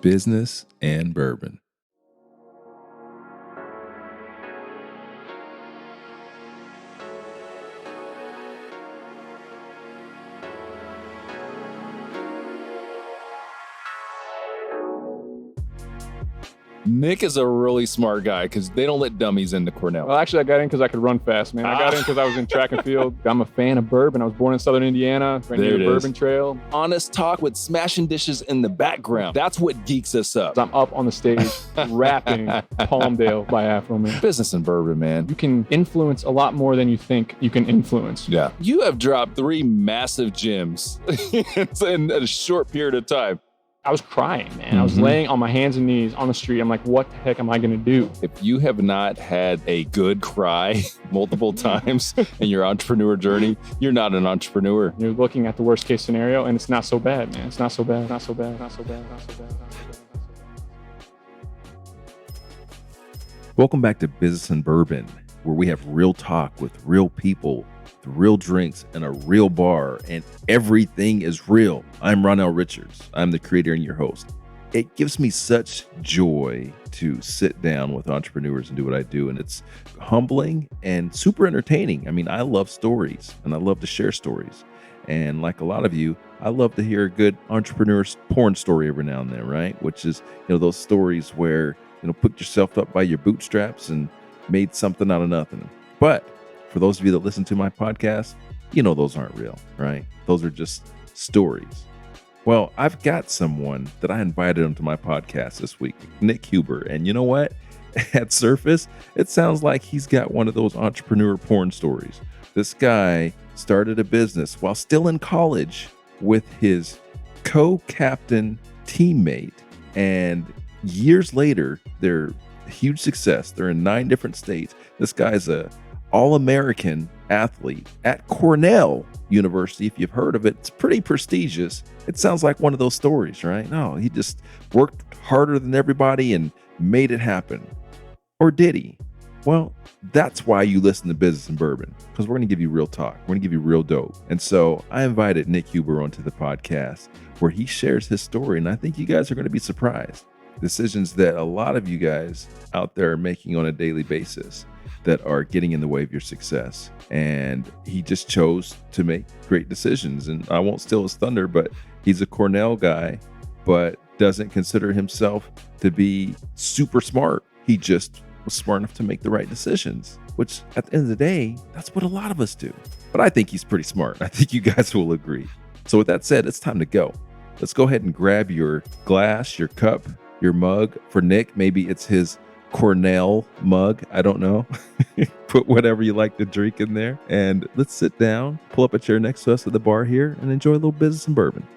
Business and Bourbon. Nick is a really smart guy because they don't let dummies into Cornell. Well, actually, I got in because I could run fast, man. I got in because I was in track and field. I'm a fan of bourbon. I was born in Southern Indiana, right near the Bourbon Trail. Honest talk with smashing dishes in the background. That's what geeks us up. I'm up on the stage rapping Palmdale by Afro Man. Business and Bourbon, man. You can influence a lot more than you think you can influence. Yeah. You have dropped 3 massive gems in a short period of time. I was crying, man. I was laying on my hands and knees on the street. I'm like, what the heck am I going to do? If you have not had a good cry multiple times in your entrepreneur journey, you're not an entrepreneur. You're looking at the worst case scenario and it's not so bad, man. It's not so bad, not so bad, not so bad, not so bad, not so bad. Welcome back to Business and Bourbon, where we have real talk with real people, real drinks, and a real bar, and everything is real. I'm Ronell Richards. I'm the creator and your host. It gives me such joy to sit down with entrepreneurs and do what I do, and it's humbling and super entertaining. I mean, I love stories, and I love to share stories. And like a lot of you, I love to hear a good entrepreneur's porn story every now and then, right? Which is, those stories where, put yourself up by your bootstraps and made something out of nothing. But for those of you that listen to my podcast, those aren't real, right? Those are just stories. Well, I've got someone that I invited onto my podcast this week, Nick Huber. And you know what? At surface, it sounds like he's got one of those entrepreneur porn stories. This guy started a business while still in college with his co-captain teammate. And years later, they're a huge success. They're in 9 different states. This guy's a All-American athlete at Cornell University. If you've heard of it, it's pretty prestigious. It sounds like one of those stories, right? No, he just worked harder than everybody and made it happen. Or did he? Well, that's why you listen to Business and Bourbon, because we're going to give you real talk. We're going to give you real dope. And so I invited Nick Huber onto the podcast where he shares his story, and I think you guys are going to be surprised. Decisions that a lot of you guys out there are making on a daily basis that are getting in the way of your success. And he just chose to make great decisions. And I won't steal his thunder, but he's a Cornell guy, but doesn't consider himself to be super smart. He just was smart enough to make the right decisions, which at the end of the day, that's what a lot of us do. But I think he's pretty smart. I think you guys will agree. So with that said, it's time to go. Let's go ahead and grab your glass, your cup, your mug. For Nick, maybe it's his Cornell mug. I don't know. Put whatever you like to drink in there. And let's sit down, pull up a chair next to us at the bar here, and enjoy a little Business and Bourbon.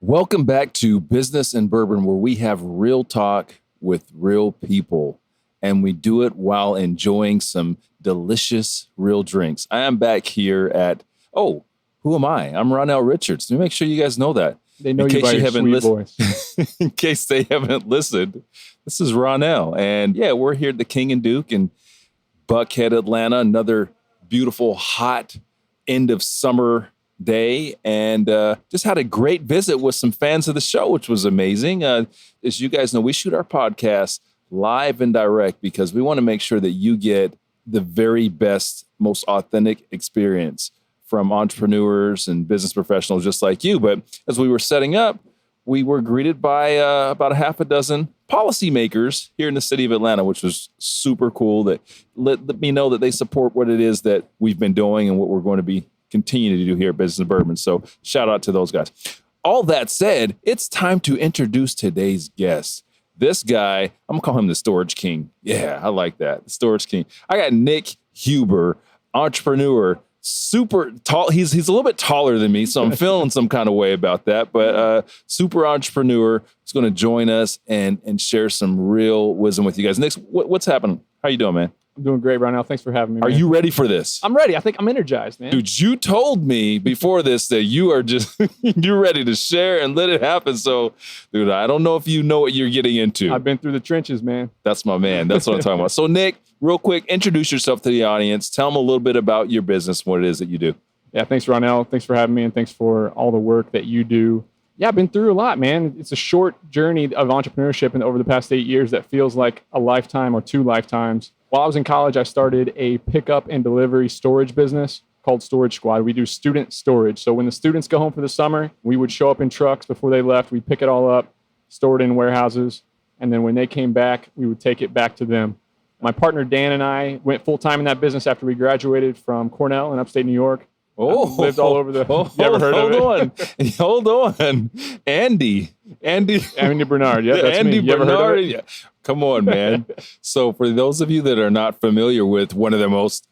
Welcome back to Business and Bourbon, where we have real talk with real people. And we do it while enjoying some delicious real drinks. I am back here at, who am I? I'm Ronell Richards. Let me make sure you guys know that. They know you by your sweet voice. In case they haven't listened, this is Ronell. And yeah, we're here at the King and Duke in Buckhead, Atlanta. Another beautiful, hot end of summer day. And just had a great visit with some fans of the show, which was amazing. As you guys know, we shoot our podcast live and direct because we want to make sure that you get the very best, most authentic experience from entrepreneurs and business professionals just like you. But as we were setting up, we were greeted by about a half a dozen policymakers here in the city of Atlanta, which was super cool. That let me know that they support what it is that we've been doing and what we're going to be continuing to do here at Business and Bourbon. So shout out to those guys. All that said, it's time to introduce today's guest. This guy, I'm gonna call him the Storage King. Yeah, I like that. The Storage King. I got Nick Huber, entrepreneur, super tall. He's a little bit taller than me, so I'm feeling some kind of way about that. But super entrepreneur is going to join us and share some real wisdom with you guys. Nick, what's happening? How you doing, man? I'm doing great right now. Thanks for having me, man. Are you ready for this? I'm ready. I think I'm energized, man. Dude, you told me before this that you are just, you're ready to share and let it happen. So, dude, I don't know if you know what you're getting into. I've been through the trenches, man. That's my man. That's what I'm talking about. So, Nick, real quick, introduce yourself to the audience. Tell them a little bit about your business, what it is that you do. Yeah, thanks, Ronell. Thanks for having me, and thanks for all the work that you do Yeah, I've been through a lot, man. It's a short journey of entrepreneurship and over the past 8 years that feels like a lifetime or 2 lifetimes. While I was in college, I started a pickup and delivery storage business called Storage Squad. We do student storage. So when the students go home for the summer, we would show up in trucks before they left. We'd pick it all up, store it in warehouses. And then when they came back, we would take it back to them. My partner, Dan, and I went full time in that business after we graduated from Cornell in upstate New York. Lived all over the. You ever heard of it? Hold on, Andy Bernard. Yeah, that's Andy me. You ever heard of it? Bernard. Come on, man. So for those of you that are not familiar with one of the most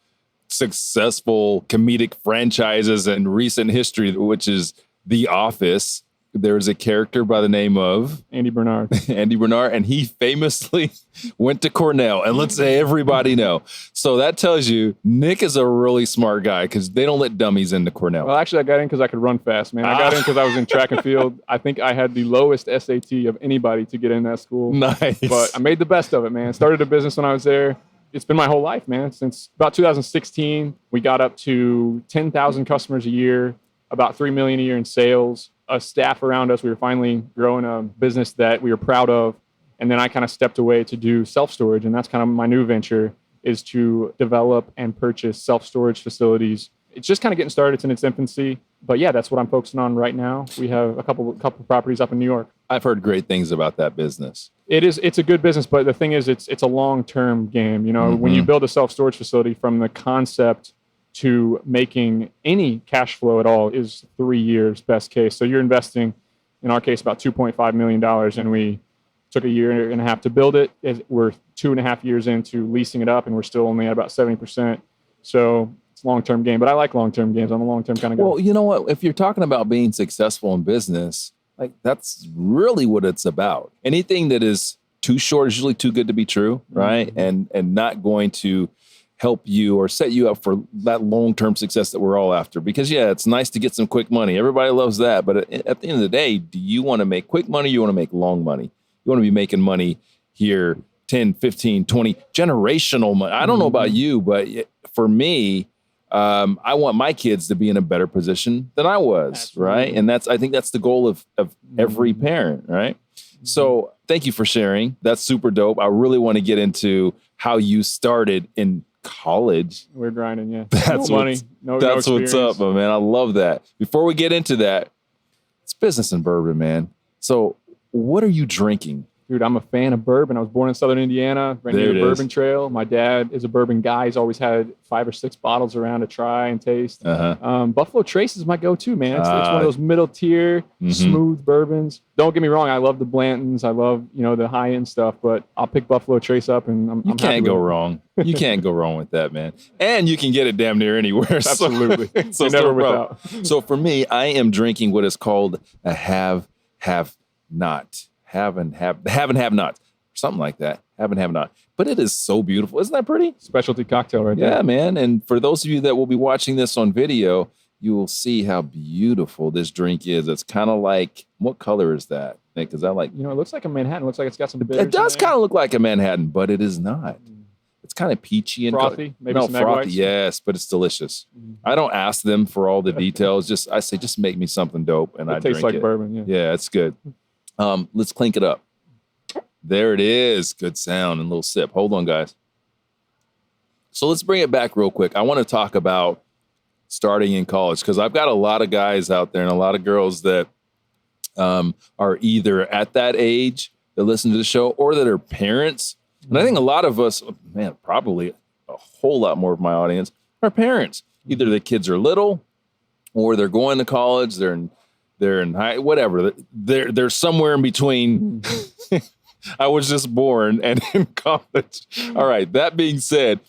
successful comedic franchises in recent history, which is The Office, there's a character by the name of Andy Bernard. Andy Bernard, and he famously went to Cornell, and let's say everybody know. So that tells you Nick is a really smart guy because they don't let dummies into Cornell. Well, actually, I got in because I could run fast, man. I got in because I was in track and field. I think I had the lowest SAT of anybody to get in that school. Nice. But I made the best of it, man. Started a business when I was there. It's been my whole life, man. Since about 2016, we got up to 10,000 customers a year, about $3 million a year in sales. A staff around us. We were finally growing a business that we were proud of. And then I kind of stepped away to do self-storage. And that's kind of my new venture, is to develop and purchase self-storage facilities. It's just kind of getting started. It's in its infancy. But yeah, that's what I'm focusing on right now. We have a couple properties up in New York. I've heard great things about that business. It's a good business, but the thing is, it's a long-term game. You know, when you build a self-storage facility, from the concept to making any cash flow at all is 3 years, best case. So you're investing, in our case, about $2.5 million, and we took a year and a half to build it. We're 2.5 years into leasing it up, and we're still only at about 70%. So it's a long-term game, but I like long-term games. I'm a long-term kind of guy. Well, you know what? If you're talking about being successful in business, like that's really what it's about. Anything that is too short is usually too good to be true, right? And not going to help you or set you up for that long-term success that we're all after. Because yeah, it's nice to get some quick money. Everybody loves that. But at the end of the day, do you want to make quick money? Or you want to make long money? You want to be making money here, 10, 15, 20, generational money. I don't know about you, but for me, I want my kids to be in a better position than I was. Absolutely. Right? And I think that's the goal of every parent, right? So thank you for sharing. That's super dope. I really want to get into how you started in college. We're grinding, yeah. That's no money, no what's up, man. I love that. Before we get into that, it's business and bourbon, man. So what are you drinking? Dude, I'm a fan of bourbon. I was born in Southern Indiana, right near the Bourbon Trail. My dad is a bourbon guy. He's always had 5 or 6 bottles around to try and taste. Buffalo Trace is my go-to, man. It's one of those middle tier, smooth bourbons. Don't get me wrong. I love the Blantons. I love, the high-end stuff, but I'll pick Buffalo Trace up and I'm can't go wrong. You can't go wrong with that, man. And you can get it damn near anywhere. Absolutely. So never without. So for me, I am drinking what is called a have not. Have not. Something like that. Have not. But it is so beautiful. Isn't that pretty? Specialty cocktail right there. Yeah, man. And for those of you that will be watching this on video, you will see how beautiful this drink is. It's kind of like, what color is that, Nick? Because I like... it looks like a Manhattan. It looks like it's got some bitters. It does kind of look like a Manhattan, but it is not. It's kind of peachy and frothy. Maybe some egg whites. Yes, but it's delicious. I don't ask them for all the details. I say, just make me something dope, and I drink it. It tastes like bourbon, yeah. Yeah, it's good. Let's clink it up. There it is. Good sound and a little sip. Hold on, guys. So let's bring it back real quick. I want to talk about starting in college because I've got a lot of guys out there and a lot of girls that are either at that age that listen to the show or that are parents. And I think a lot of us, man, probably a whole lot more of my audience are parents. Either the kids are little or they're going to college, they're in high, whatever. They're somewhere in between. I was just born and in college. All right. That being said,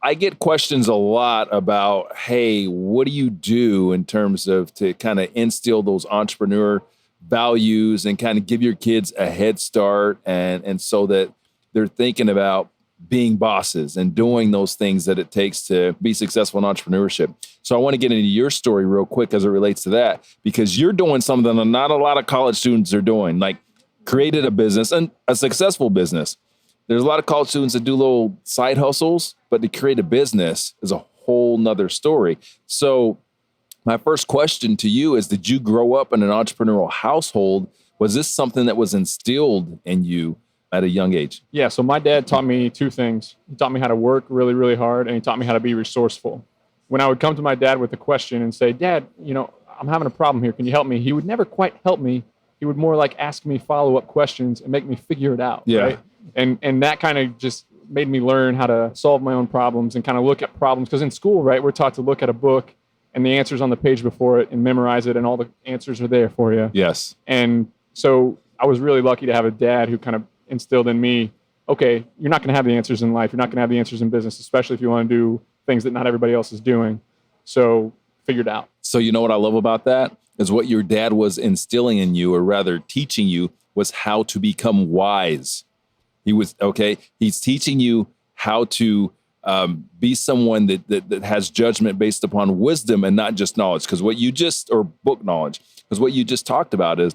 I get questions a lot about, hey, what do you do in terms of to kind of instill those entrepreneur values and kind of give your kids a head start and so that they're thinking about being bosses and doing those things that it takes to be successful in entrepreneurship. So I want to get into your story real quick as it relates to that, because you're doing something that not a lot of college students are doing, like created a business and a successful business. There's a lot of college students that do little side hustles, but to create a business is a whole nother story. So My first question to you is, did you grow up in an entrepreneurial household? Was this something that was instilled in you at a young age? Yeah. So my dad taught me two things. He taught me how to work really, really hard, and he taught me how to be resourceful. When I would come to my dad with a question and say, Dad, I'm having a problem here. Can you help me? He would never quite help me. He would more like ask me follow-up questions and make me figure it out. Yeah. Right. And that kind of just made me learn how to solve my own problems and kind of look at problems. Because in school, right, we're taught to look at a book and the answers on the page before it and memorize it, and all the answers are there for you. Yes. And so I was really lucky to have a dad who kind of instilled in me, okay, you're not going to have the answers in life. You're not going to have the answers in business, especially if you want to do things that not everybody else is doing. So figure it out. So you know what I love about that is what your dad was instilling in you, or rather teaching you, was how to become wise. He's teaching you how to be someone that has judgment based upon wisdom and not just knowledge. Or book knowledge. Because what you just talked about is,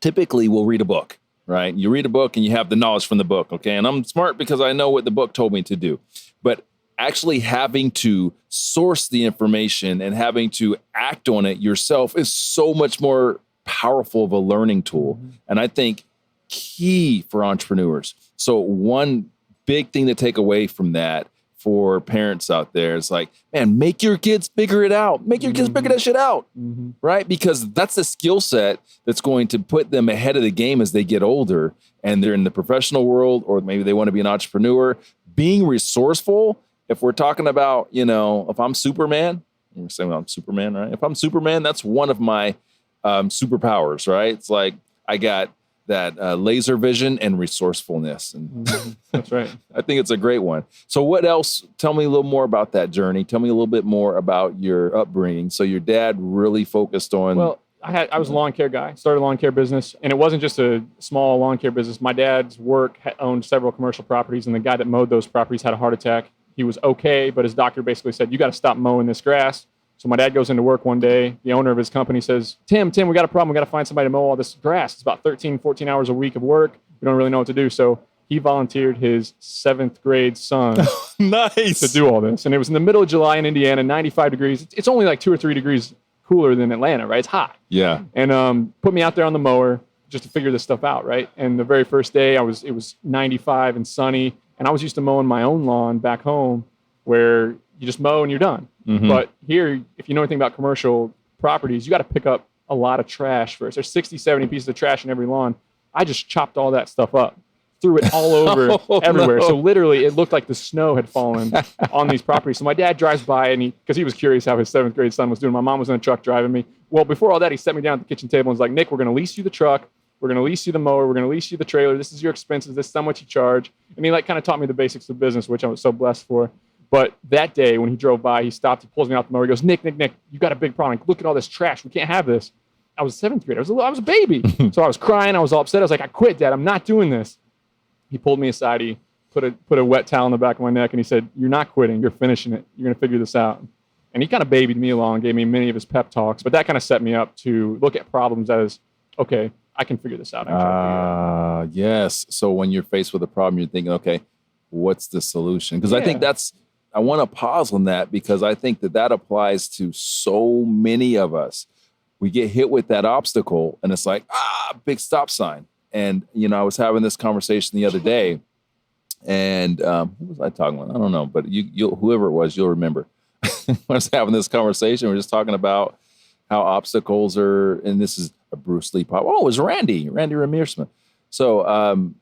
typically we'll read a book, right? You read a book and you have the knowledge from the book, okay? And I'm smart because I know what the book told me to do. But actually having to source the information and having to act on it yourself is so much more powerful of a learning tool. Mm-hmm. And I think key for entrepreneurs. So one big thing to take away from that for parents out there is like, man, make your kids figure it out. Make your kids figure that shit out, right? Because that's the skill set that's going to put them ahead of the game as they get older and they're in the professional world, or maybe they want to be an entrepreneur. Being resourceful, if we're talking about, if I'm Superman, I'm saying I'm Superman, right? If I'm Superman, that's one of my superpowers, right? It's like I got that laser vision and resourcefulness. And that's right. I think it's a great one. So what else? Tell me a little more about that journey. Tell me a little bit more about your upbringing. So your dad really focused on... Well, I was a lawn care guy, started a lawn care business, and it wasn't just a small lawn care business. My dad's work owned several commercial properties, and the guy that mowed those properties had a heart attack. He was okay, but his doctor basically said, you got to stop mowing this grass. So my dad goes into work one day. The owner of his company says, Tim, we got a problem. We got to find somebody to mow all this grass. It's about 13, 14 hours a week of work. We don't really know what to do. So he volunteered his 7th grade son nice to do all this. And it was in the middle of July in Indiana, 95 degrees. It's only like 2 or 3 degrees cooler than Atlanta, right? It's hot. Yeah. And put me out there on the mower just to figure this stuff out, right? And the very first day, it was 95 and sunny. And I was used to mowing my own lawn back home where you just mow and you're done. Mm-hmm. But here, if you know anything about commercial properties, you got to pick up a lot of trash first. There's 60, 70 pieces of trash in every lawn. I just chopped all that stuff up, threw it all over everywhere. No. So literally, it looked like the snow had fallen on these properties. So my dad drives by, and because he was curious how his 7th grade son was doing. My mom was in a truck driving me. Well, before all that, he set me down at the kitchen table and was like, Nick, we're going to lease you the truck. We're going to lease you the mower. We're going to lease you the trailer. This is your expenses. This is how much you charge. And he kind of taught me the basics of business, which I was so blessed for. But that day when he drove by, he stopped, he pulls me out the mower. He goes, Nick, you got a big problem. Look at all this trash. We can't have this. I was 7th grade. I was a baby. So I was crying. I was all upset. I was like, I quit, Dad. I'm not doing this. He pulled me aside. He put a wet towel on the back of my neck, and he said, you're not quitting. You're finishing it. You're going to figure this out. And he kind of babied me along, gave me many of his pep talks. But that kind of set me up to look at problems as, okay, I can figure this out. Yes. So when you're faced with a problem, you're thinking, okay, what's the solution? Because I think I want to pause on that, because I think that applies to so many of us. We get hit with that obstacle and it's like, big stop sign. And, I was having this conversation the other day, and who was I talking with? I don't know, but whoever it was, you'll remember. I was having this conversation. We're just talking about how obstacles are, and this is a Bruce Lee pop. Oh, it was Randy Ramirez. So,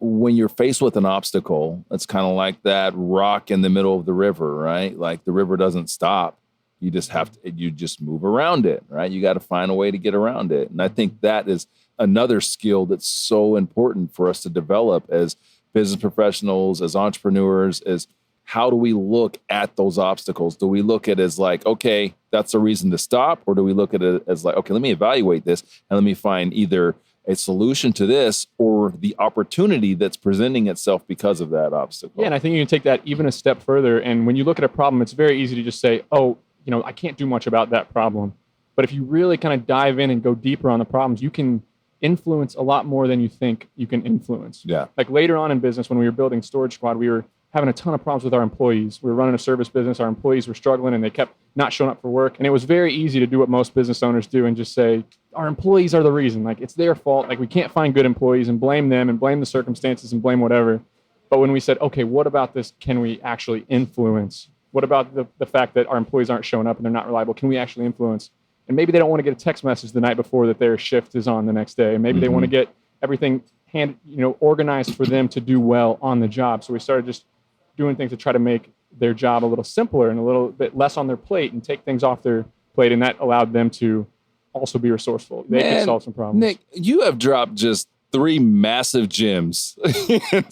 when you're faced with an obstacle, it's kind of like that rock in the middle of the river, right? Like the river doesn't stop. You just move around it, right? You got to find a way to get around it. And I think that is another skill that's so important for us to develop as business professionals, as entrepreneurs, is how do we look at those obstacles? Do we look at it as like, okay, that's a reason to stop? Or do we look at it as like, okay, let me evaluate this and let me find either a solution to this or the opportunity that's presenting itself because of that obstacle? Yeah, and I think you can take that even a step further. And when you look at a problem, it's very easy to just say, I can't do much about that problem. But if you really kind of dive in and go deeper on the problems, you can influence a lot more than you think you can influence. Yeah. Like later on in business, when we were building Storage Squad, we were having a ton of problems with our employees. We were running a service business. Our employees were struggling and they kept not showing up for work. And it was very easy to do what most business owners do and just say, our employees are the reason. Like, it's their fault. Like, we can't find good employees and blame them and blame the circumstances and blame whatever. But when we said, okay, what about this can we actually influence? What about the fact that our employees aren't showing up and they're not reliable? Can we actually influence? And maybe they don't want to get a text message the night before that their shift is on the next day. And maybe they want to get everything organized for them to do well on the job. So we started just doing things to try to make their job a little simpler and a little bit less on their plate and take things off their plate. And that allowed them to also be resourceful. They could solve some problems. Nick, you have dropped just 3 massive gems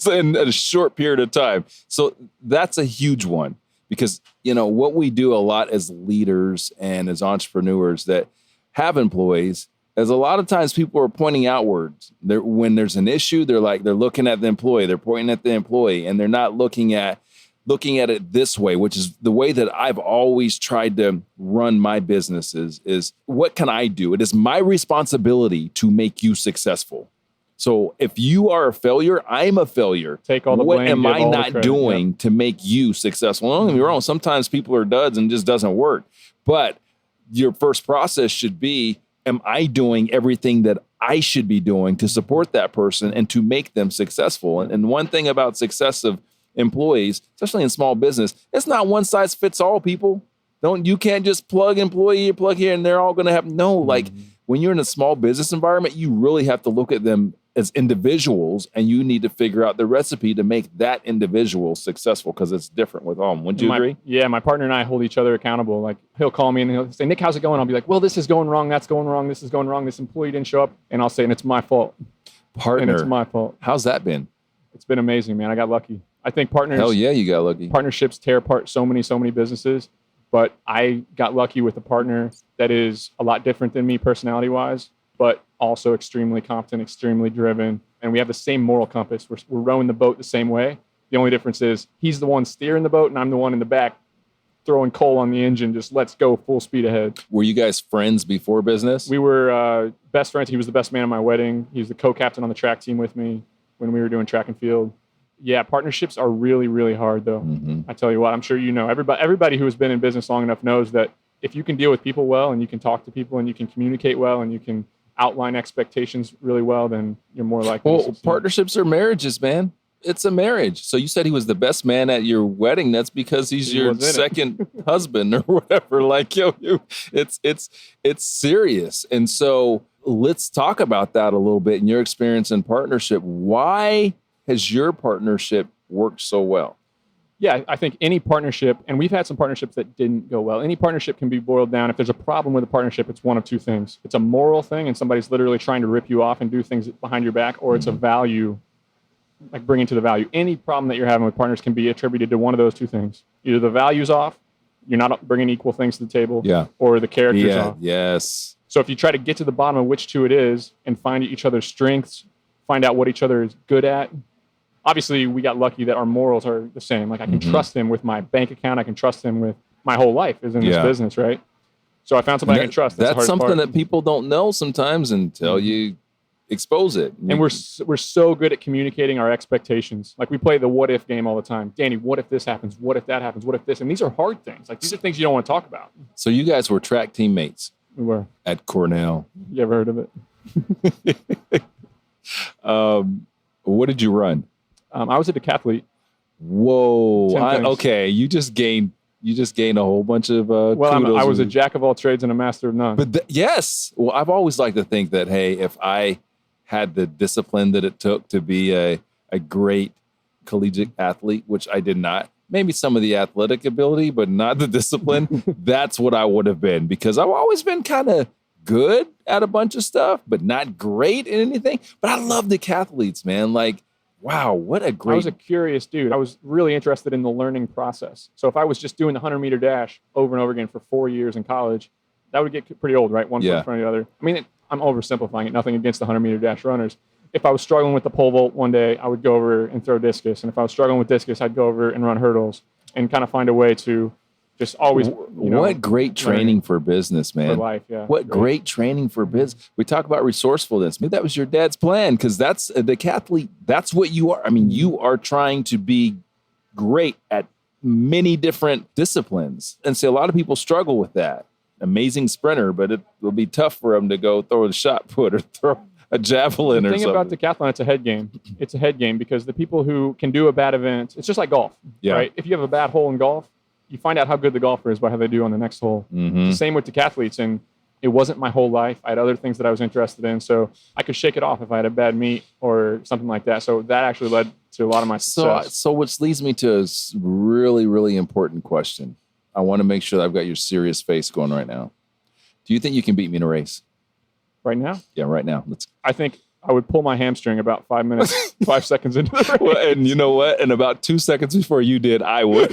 in a short period of time. So that's a huge one because, what we do a lot as leaders and as entrepreneurs that have employees is a lot of times people are pointing outwards. When there's an issue, they're looking at the employee, they're pointing at the employee, and they're not looking at it this way, which is the way that I've always tried to run my businesses is what can I do? It is my responsibility to make you successful. So if you are a failure, I'm a failure. Take all the what blame. What am I not doing to make you successful? Don't get me wrong. Sometimes people are duds and it just doesn't work. But your first process should be, am I doing everything that I should be doing to support that person and to make them successful? And one thing about success of employees, especially in small business, it's not one size fits all, people. You can't just plug employee, plug here, and they're all going to have, when you're in a small business environment, you really have to look at them as individuals, and you need to figure out the recipe to make that individual successful because it's different with all. Wouldn't you agree? Yeah, my partner and I hold each other accountable. Like, he'll call me and he'll say, Nick, how's it going? I'll be like, well, this is going wrong. That's going wrong. This is going wrong. This employee didn't show up. And I'll say, and it's my fault. Partner. And it's my fault. How's that been? It's been amazing, man. I got lucky. I think partners. Hell yeah, you got lucky. Partnerships tear apart so many businesses. But I got lucky with a partner that is a lot different than me personality-wise, but also extremely competent, extremely driven. And we have the same moral compass. We're rowing the boat the same way. The only difference is he's the one steering the boat and I'm the one in the back throwing coal on the engine. Just let's go full speed ahead. Were you guys friends before business? We were best friends. He was the best man at my wedding. He was the co-captain on the track team with me when we were doing track and field. Yeah, partnerships are really, really hard, though. I tell you what, I'm sure you know. Everybody who has been in business long enough knows that if you can deal with people well and you can talk to people and you can communicate well and you can outline expectations really well, then you're more likely to succeed. Partnerships are marriages, man. It's a marriage. So you said he was the best man at your wedding. That's because he's your second husband or whatever. Like, it's serious. And so let's talk about that a little bit in your experience in partnership. Why has your partnership worked so well? Yeah, I think any partnership, and we've had some partnerships that didn't go well. Any partnership can be boiled down. If there's a problem with a partnership, it's one of two things. It's a moral thing, and somebody's literally trying to rip you off and do things behind your back, or it's a value, like bringing to the value. Any problem that you're having with partners can be attributed to one of those two things. Either the value's off, you're not bringing equal things to the table, or the character's off. Yes. So if you try to get to the bottom of which two it is and find each other's strengths, find out what each other is good at. Obviously, we got lucky that our morals are the same. Like, I can trust him with my bank account. I can trust him with my whole life is in this business, right? So I found somebody I can trust. That's something that people don't know sometimes until you expose it. And we're so good at communicating our expectations. Like, we play the what if game all the time. Danny, what if this happens? What if that happens? What if this? And these are hard things. Like, these are things you don't want to talk about. So you guys were track teammates. We were. At Cornell. You ever heard of it? What did you run? I was a decathlete. Whoa. Okay. You just gained a whole bunch of I was a jack of all trades and a master of none. But yes. Well, I've always liked to think that, hey, if I had the discipline that it took to be a great collegiate athlete, which I did not, maybe some of the athletic ability, but not the discipline, that's what I would have been, because I've always been kind of good at a bunch of stuff, but not great in anything. But I love decathletes, man. Like, wow, what a great... I was a curious dude. I was really interested in the learning process. So if I was just doing the 100-meter dash over and over again for 4 years in college, that would get pretty old, right? One foot in front of the other. I mean, I'm oversimplifying it. Nothing against the 100-meter dash runners. If I was struggling with the pole vault one day, I would go over and throw discus. And if I was struggling with discus, I'd go over and run hurdles and kind of find a way to just always, what great training for business, man. For life, yeah. What great training for business. We talk about resourcefulness. Maybe that was your dad's plan, because that's a decathlete. That's what you are. I mean, you are trying to be great at many different disciplines. And so a lot of people struggle with that. Amazing sprinter, but it will be tough for them to go throw a shot put or throw a javelin or something. The thing about decathlon, it's a head game. It's a head game because the people who can do a bad event, it's just like golf, right? If you have a bad hole in golf, you find out how good the golfer is by how they do on the next hole. It's the same with decathletes. And it wasn't my whole life. I had other things that I was interested in. So I could shake it off if I had a bad meet or something like that. So that actually led to a lot of my success. So which leads me to a really, really important question. I want to make sure that I've got your serious face going right now. Do you think you can beat me in a race? Right now? Yeah, right now. I think I would pull my hamstring about 5 minutes, 5 seconds into the race. Well, and you know what? And about 2 seconds before you did, I would.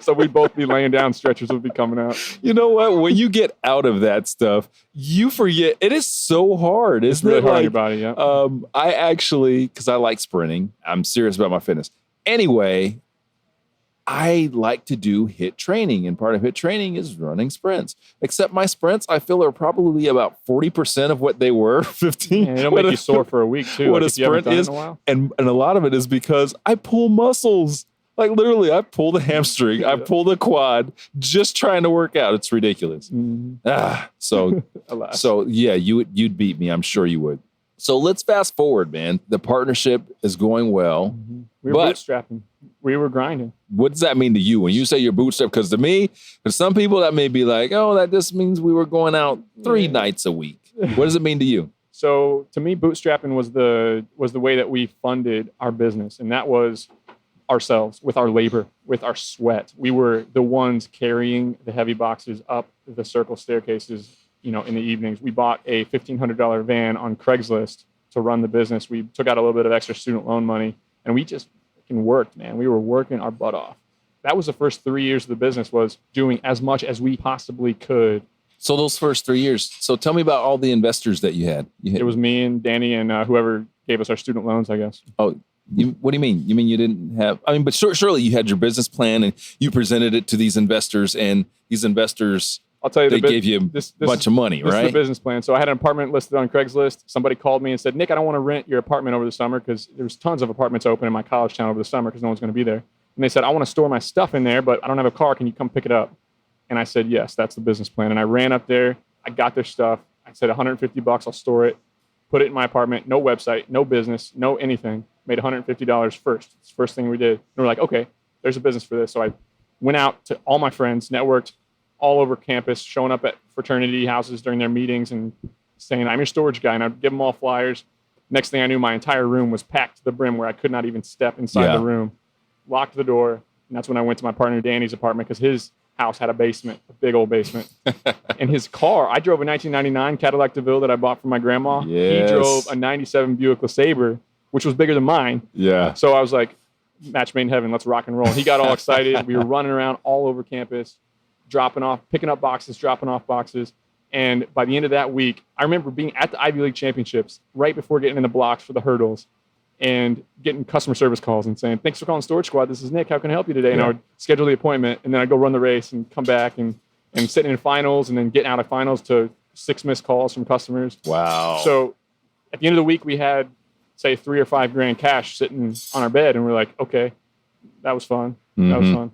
So we'd both be laying down, stretchers would be coming out. You know what? When you get out of that stuff, you forget. It is so hard. It's really hard on your body, yeah. I actually, because I like sprinting, I'm serious about my fitness. Anyway, I like to do HIIT training, and part of HIIT training is running sprints. Except my sprints, I feel, are probably about 40% of what they were 15. And it'll make you sore for a week too. What a sprint is, and a lot of it is because I pull muscles. Like literally, I pull the hamstring, I pull the quad, just trying to work out. It's ridiculous. So yeah, you'd beat me. I'm sure you would. So let's fast forward, man. The partnership is going well. We were bootstrapping. We were grinding. What does that mean to you when you say you're bootstrapped? Because to me, for some people, that may be like, oh, that just means we were going out 3 nights a week. What does it mean to you? So to me, bootstrapping was the way that we funded our business, and that was ourselves, with our labor, with our sweat. We were the ones carrying the heavy boxes up the circle staircases, in the evenings. We bought a $1,500 van on Craigslist to run the business. We took out a little bit of extra student loan money, and we just fucking worked, man. We were working our butt off. That was the first 3 years of the business, was doing as much as we possibly could. So those first 3 years. So tell me about all the investors that you had. It was me and Danny and whoever gave us our student loans, I guess. Oh, what do you mean? You mean you didn't have? I mean, but surely you had your business plan and you presented it to these investors, and these investors, I'll tell you, they gave you a bunch of money, this right? This is the business plan. So I had an apartment listed on Craigslist. Somebody called me and said, Nick, I don't want to rent your apartment over the summer because there's tons of apartments open in my college town over the summer because no one's going to be there. And they said, I want to store my stuff in there, but I don't have a car. Can you come pick it up? And I said, yes, that's the business plan. And I ran up there. I got their stuff. I said, $150, I'll store it. Put it in my apartment. No website, no business, no anything. Made $150 first. It's the first thing we did. And we're like, okay, there's a business for this. So I went out to all my friends, networked all over campus, showing up at fraternity houses during their meetings and saying, I'm your storage guy. And I'd give them all flyers. Next thing I knew, my entire room was packed to the brim where I could not even step inside the room. Locked the door. And that's when I went to my partner Danny's apartment because his house had a basement, a big old basement. And his car, I drove a 1999 Cadillac DeVille that I bought from my grandma. Yes. He drove a 97 Buick LeSabre, which was bigger than mine. Yeah. So I was like, match made in heaven, let's rock and roll. He got all excited. We were running around all over campus, picking up boxes, dropping off boxes. And by the end of that week, I remember being at the Ivy League championships right before getting in the blocks for the hurdles and getting customer service calls and saying, thanks for calling Storage Squad. This is Nick. How can I help you today? And I would schedule the appointment, and then I'd go run the race and come back and sitting in finals and then getting out of finals to 6 missed calls from customers. Wow. So at the end of the week, we had, say, $3 or $5 grand cash sitting on our bed, and we're like, okay, that was fun. That was fun.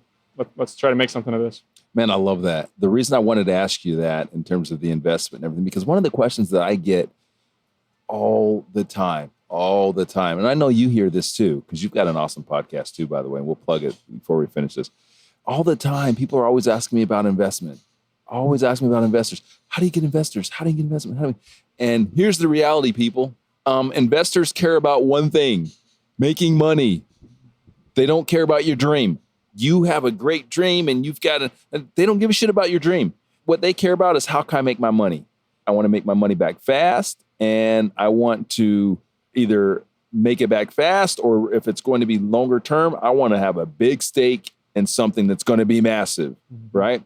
Let's try to make something of this. Man, I love that. The reason I wanted to ask you that in terms of the investment and everything, because one of the questions that I get all the time, and I know you hear this too, because you've got an awesome podcast too, by the way, and we'll plug it before we finish this. All the time, people are always asking me about investment. Always asking me about investors. How do you get investors? How do you get investment? And here's the reality, people. Investors care about one thing, making money. They don't care about your dream. You have a great dream and they don't give a shit about your dream. What they care about is, how can I make my money? I want to make my money back fast, and I want to either make it back fast, or if it's going to be longer term, I want to have a big stake in something that's going to be massive, right?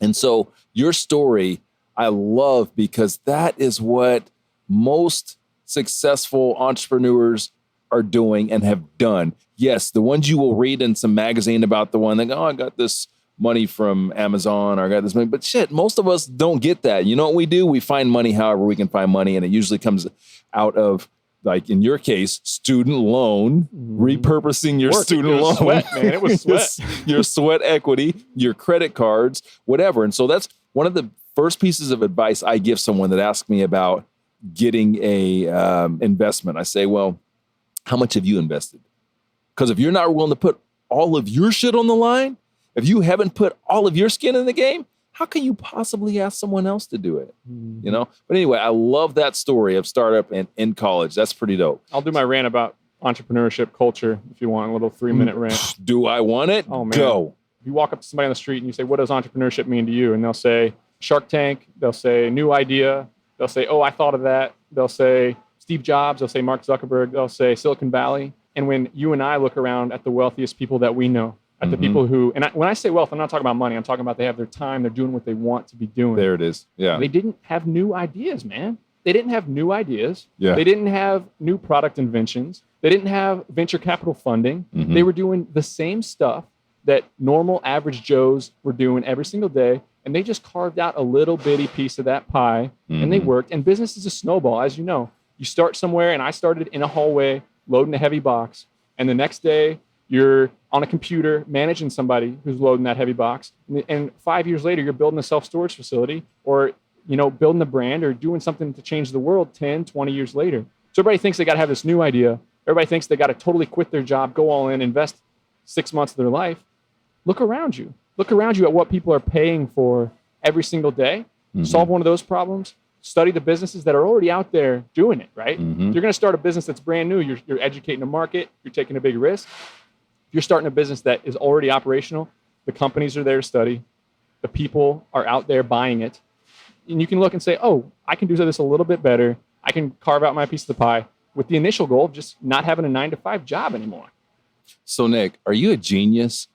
And so your story, I love, because that is what most successful entrepreneurs are doing and have done. Yes, the ones you will read in some magazine about the one that, I got this money from Amazon, or I got this money. But shit, most of us don't get that. You know what we do? We find money however we can find money, and it usually comes out of like in your case, student loan, repurposing your student loan. Sweat, man. It was sweat. Your sweat equity, your credit cards, whatever. And so that's one of the first pieces of advice I give someone that asks me about getting a investment. I say, well, how much have you invested? Because if you're not willing to put all of your shit on the line, if you haven't put all of your skin in the game, how can you possibly ask someone else to do it? You know? But anyway, I love that story of startup and in college. That's pretty dope. I'll do my rant about entrepreneurship culture if you want a little 3-minute rant. Do I want it? Oh, man. Go. If you walk up to somebody on the street and you say, what does entrepreneurship mean to you? And they'll say, Shark Tank. They'll say, new idea. They'll say, oh, I thought of that. They'll say, Steve Jobs. They'll say, Mark Zuckerberg. They'll say, Silicon Valley. And when you and I look around at the wealthiest people that we know, at the people who, and when I say wealth, I'm not talking about money. I'm talking about they have their time. They're doing what they want to be doing. There it is. Yeah. They didn't have new ideas, man. They didn't have new ideas. Yeah. They didn't have new product inventions. They didn't have venture capital funding. They were doing the same stuff that normal average Joes were doing every single day. And they just carved out a little bitty piece of that pie and they worked. And business is a snowball, as you know. You start somewhere, and I started in a hallway loading a heavy box. And the next day, you're on a computer managing somebody who's loading that heavy box. And 5 years later, you're building a self-storage facility or, you know, building a brand or doing something to change the world 10, 20 years later. So everybody thinks they got to have this new idea. Everybody thinks they got to totally quit their job, go all in, invest 6 months of their life. Look around you. Look around you at what people are paying for every single day. Solve one of those problems. Study the businesses that are already out there doing it, right? You're going to start a business that's brand new. You're educating the market. You're taking a big risk. You're starting a business that is already operational. The companies are there to study. The people are out there buying it. And you can look and say, oh, I can do this a little bit better. I can carve out my piece of the pie with the initial goal of just not having a 9-to-5 job anymore. So, Nick, are you a genius?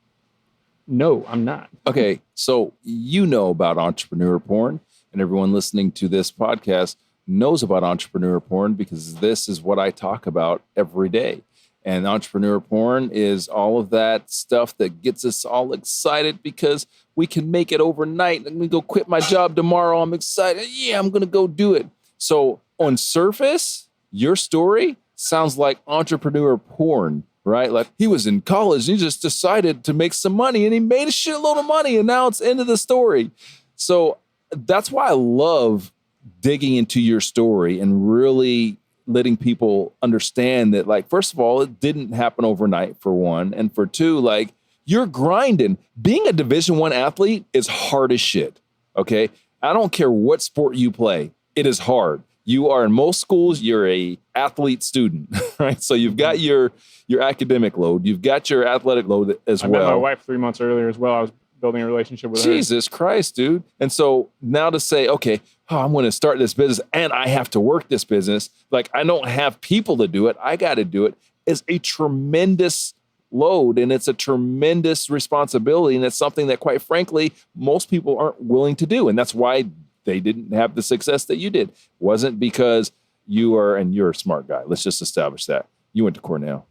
No, I'm not. Okay, so you know about entrepreneur porn, and everyone listening to this podcast knows about entrepreneur porn because this is what I talk about every day. And entrepreneur porn is all of that stuff that gets us all excited because we can make it overnight. I'm going to go quit my job tomorrow. I'm excited. Yeah, I'm going to go do it. So on surface, your story sounds like entrepreneur porn, right? Like he was in college and he just decided to make some money and he made a shitload of money and now it's end of the story. So that's why I love digging into your story and really letting people understand that, like, first of all, it didn't happen overnight, for one. And for two, like, you're grinding. Being a Division I athlete is hard as shit, okay? I don't care what sport you play. It is hard. You are, in most schools, you're a athlete student, right? So you've got your academic load. You've got your athletic load as well. I met my wife 3 months earlier as well. I was building a relationship with her. Jesus Christ, dude. And so now to say, okay, I'm going to start this business and I have to work this business. Like I don't have people to do it. I got to do it is a tremendous load and it's a tremendous responsibility. And it's something that quite frankly, most people aren't willing to do. And that's why they didn't have the success that you did. It wasn't because you're a smart guy. Let's just establish that. You went to Cornell.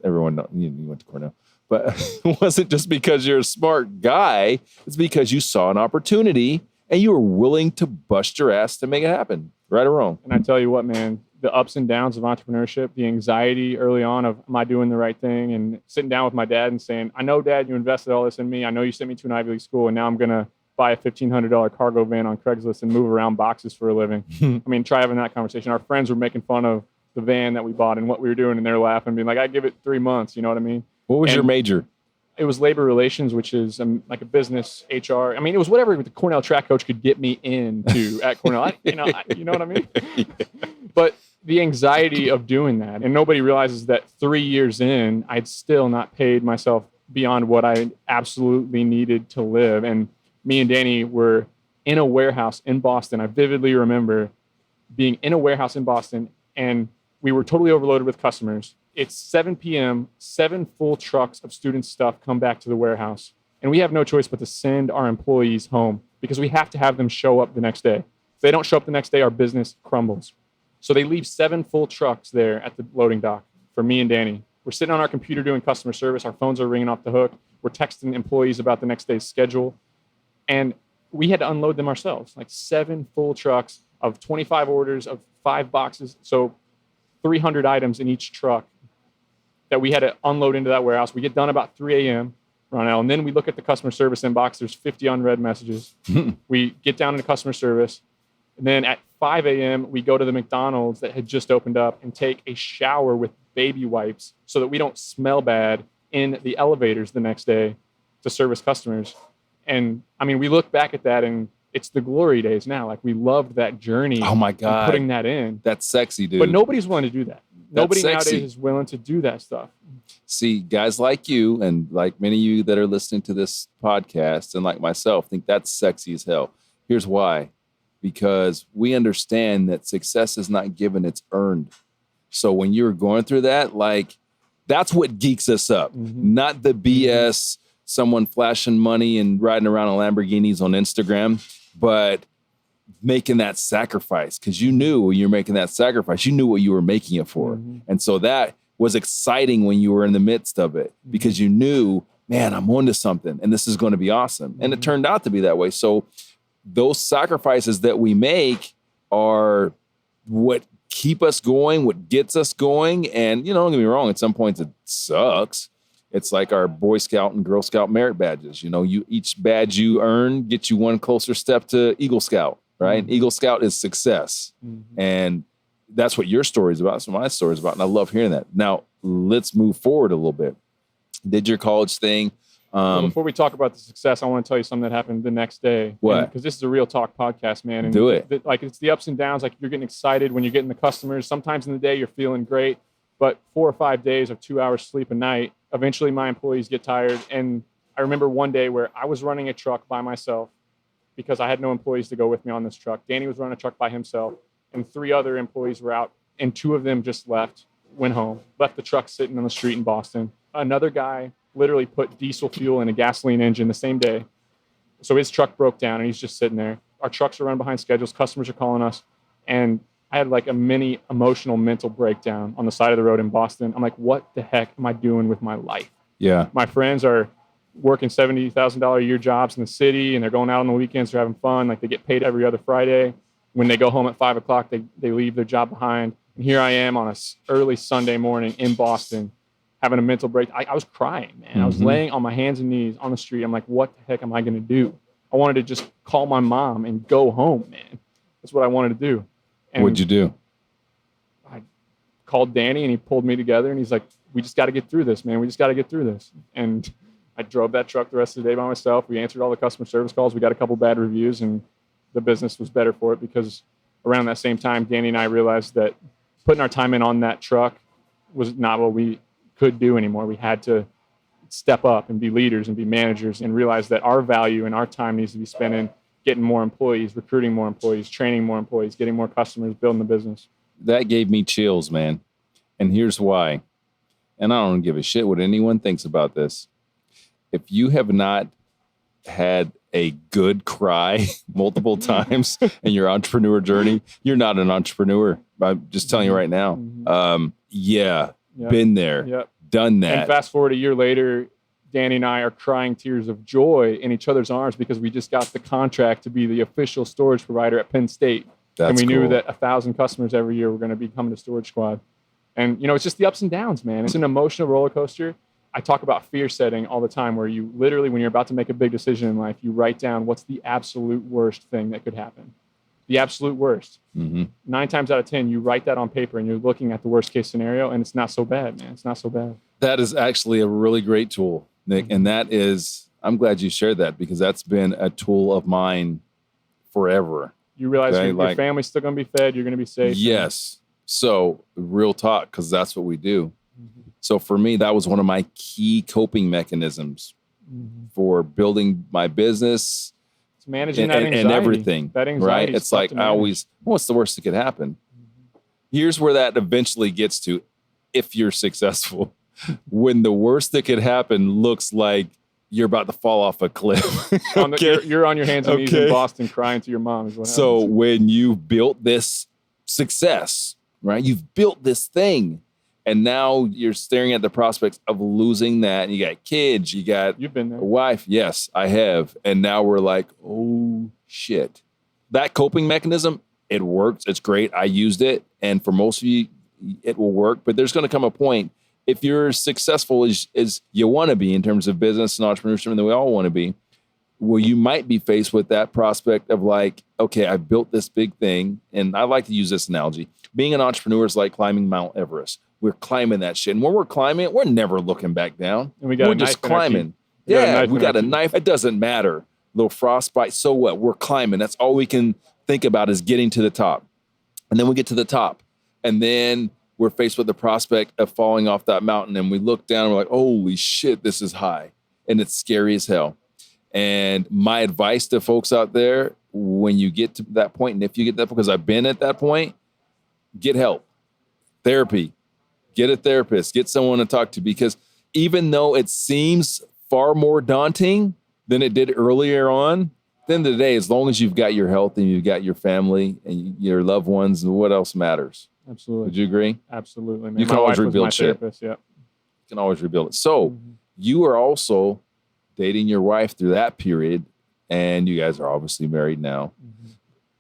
Everyone knows you went to Cornell. But it wasn't just because you're a smart guy. It's because you saw an opportunity and you were willing to bust your ass to make it happen. Right or wrong? And I tell you what, man, the ups and downs of entrepreneurship, the anxiety early on of, am I doing the right thing? And sitting down with my dad and saying, I know, Dad, you invested all this in me. I know you sent me to an Ivy League school, and now I'm going to buy a $1,500 cargo van on Craigslist and move around boxes for a living. I mean, try having that conversation. Our friends were making fun of the van that we bought and what we were doing, and they're laughing, being like, I give it 3 months. You know what I mean? What was your major? It was labor relations, which is like a business HR. I mean, it was whatever the Cornell track coach could get me into at Cornell. You know what I mean? Yeah. But the anxiety of doing that, and nobody realizes that 3 years in, I'd still not paid myself beyond what I absolutely needed to live. And me and Danny were in a warehouse in Boston. I vividly remember being in a warehouse in Boston, and we were totally overloaded with customers. It's 7 p.m., 7 full trucks of student stuff come back to the warehouse. And we have no choice but to send our employees home because we have to have them show up the next day. If they don't show up the next day, our business crumbles. So they leave 7 full trucks there at the loading dock for me and Danny. We're sitting on our computer doing customer service. Our phones are ringing off the hook. We're texting employees about the next day's schedule. And we had to unload them ourselves, like 7 full trucks of 25 orders of 5 boxes. So 300 items in each truck that we had to unload into that warehouse. We get done about 3 a.m., Ronell, and then we look at the customer service inbox. There's 50 unread messages. We get down into customer service. And then at 5 a.m., we go to the McDonald's that had just opened up and take a shower with baby wipes so that we don't smell bad in the elevators the next day to service customers. And I mean, we look back at that and it's the glory days now. Like, we loved that journey. Oh my God. And putting that in. That's sexy, dude. But nobody's willing to do that. Nobody sexy. nowadays is willing to do that stuff. See, guys like you and like many of you that are listening to this podcast and like myself think that's sexy as hell. Here's why. Because we understand that success is not given, it's earned. So when you're going through that, like, that's what geeks us up, not the BS, someone flashing money and riding around in Lamborghinis on Instagram, but making that sacrifice, because you knew when you're making that sacrifice, you knew what you were making it for. And so that was exciting when you were in the midst of it, because you knew, man, I'm onto something and this is going to be awesome. And it turned out to be that way. So those sacrifices that we make are what keep us going, what gets us going. And, you know, don't get me wrong, at some points it sucks. It's like our Boy Scout and Girl Scout merit badges. You know, each badge you earn gets you one closer step to Eagle Scout, right? Eagle Scout is success. And that's what your story is about. That's what my story is about. And I love hearing that. Now, let's move forward a little bit. Did your college thing. Well, before we talk about the success, I want to tell you something that happened the next day. What? Because this is a real talk podcast, man. And do it. Like, it's the ups and downs. Like, you're getting excited when you're getting the customers. Sometimes in the day you're feeling great, but 4 or 5 days of 2 hours sleep a night, eventually my employees get tired. And I remember one day where I was running a truck by myself because I had no employees to go with me on this truck. Danny was running a truck by himself, and 3 other employees were out, and 2 of them just left, went home, left the truck sitting on the street in Boston. Another guy literally put diesel fuel in a gasoline engine the same day. So his truck broke down and he's just sitting there. Our trucks are running behind schedules. Customers are calling us. And I had like a mini emotional mental breakdown on the side of the road in Boston. I'm like, what the heck am I doing with my life? Yeah. My friends are working $70,000 a year jobs in the city, and they're going out on the weekends. They're having fun. Like, they get paid every other Friday. When they go home at 5 o'clock, they leave their job behind. And here I am on a early Sunday morning in Boston, having a mental break. I was crying, man. I was laying on my hands and knees on the street. I'm like, what the heck am I going to do? I wanted to just call my mom and go home, man. That's what I wanted to do. And what'd you do? I called Danny, and he pulled me together, and he's like, we just got to get through this, man. We just got to get through this. And I drove that truck the rest of the day by myself. We answered all the customer service calls. We got a couple bad reviews, and the business was better for it, because around that same time, Danny and I realized that putting our time in on that truck was not what we could do anymore. We had to step up and be leaders and be managers, and realize that our value and our time needs to be spent in getting more employees, recruiting more employees, training more employees, getting more customers, building the business. That gave me chills, man. And here's why. And I don't give a shit what anyone thinks about this. If you have not had a good cry multiple times in your entrepreneur journey, you're not an entrepreneur. I'm just telling you right now. Been there, done that. And fast forward a year later, Danny and I are crying tears of joy in each other's arms, because we just got the contract to be the official storage provider at Penn State. That's and we cool. knew that 1,000 customers every year were going to be coming to Storage Squad. And, you know, it's just the ups and downs, man. It's an emotional roller coaster. I talk about fear setting all the time, where you literally, when you're about to make a big decision in life, you write down what's the absolute worst thing that could happen. The absolute worst. 9 times out of 10, you write that on paper, and you're looking at the worst case scenario, and it's not so bad, man. It's not so bad. That is actually a really great tool, Nick. And that is, I'm glad you shared that, because that's been a tool of mine forever. You realize your family's still going to be fed. You're going to be safe. Yes. So real talk, because that's what we do. So for me, that was one of my key coping mechanisms for building my business. It's managing that anxiety. And everything. That anxiety. Right? It's like what's the worst that could happen? Here's where that eventually gets to, if you're successful. When the worst that could happen looks like you're about to fall off a cliff. You're on your hands and knees in Boston crying to your mom. Is what so happens. When you've built this success, right? You've built this thing, and now you're staring at the prospects of losing that. And you got kids, you've been there. A wife. Yes, I have. And now we're like, oh shit. That coping mechanism, it works. It's great. I used it. And for most of you it will work. But there's going to come a point, if you're as successful as you want to be in terms of business and entrepreneurship, and that we all want to be, well, you might be faced with that prospect of like, okay, I built this big thing. And I like to use this analogy. Being an entrepreneur is like climbing Mount Everest. We're climbing that shit. And when we're climbing it, we're never looking back down. And we're just climbing. Yeah, we got a knife. It doesn't matter. Little frostbite. So what? We're climbing. That's all we can think about is getting to the top. And then we get to the top. And then we're faced with the prospect of falling off that mountain. And we look down and we're like, holy shit, this is high. And it's scary as hell. And my advice to folks out there, when you get to that point, and if you get that, because I've been at that point, get help, therapy, get a therapist, get someone to talk to, because even though it seems far more daunting than it did earlier on, at the end of the day, as long as you've got your health and you've got your family and your loved ones, and what else matters? Absolutely. Would you agree? Absolutely, man. You can always rebuild shit. Yeah. You can always rebuild it. So you are also dating your wife through that period, and you guys are obviously married now.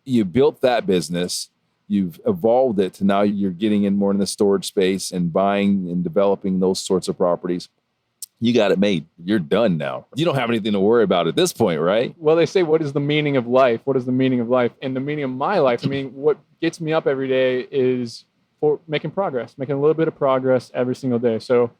You built that business. You've evolved it to now you're getting in more in the storage space and buying and developing those sorts of properties. You got it made. You're done now. You don't have anything to worry about at this point, right? Well, they say, what is the meaning of life? What is the meaning of life? And the meaning of my life, I mean, what gets me up every day is for making progress, making a little bit of progress every single day. So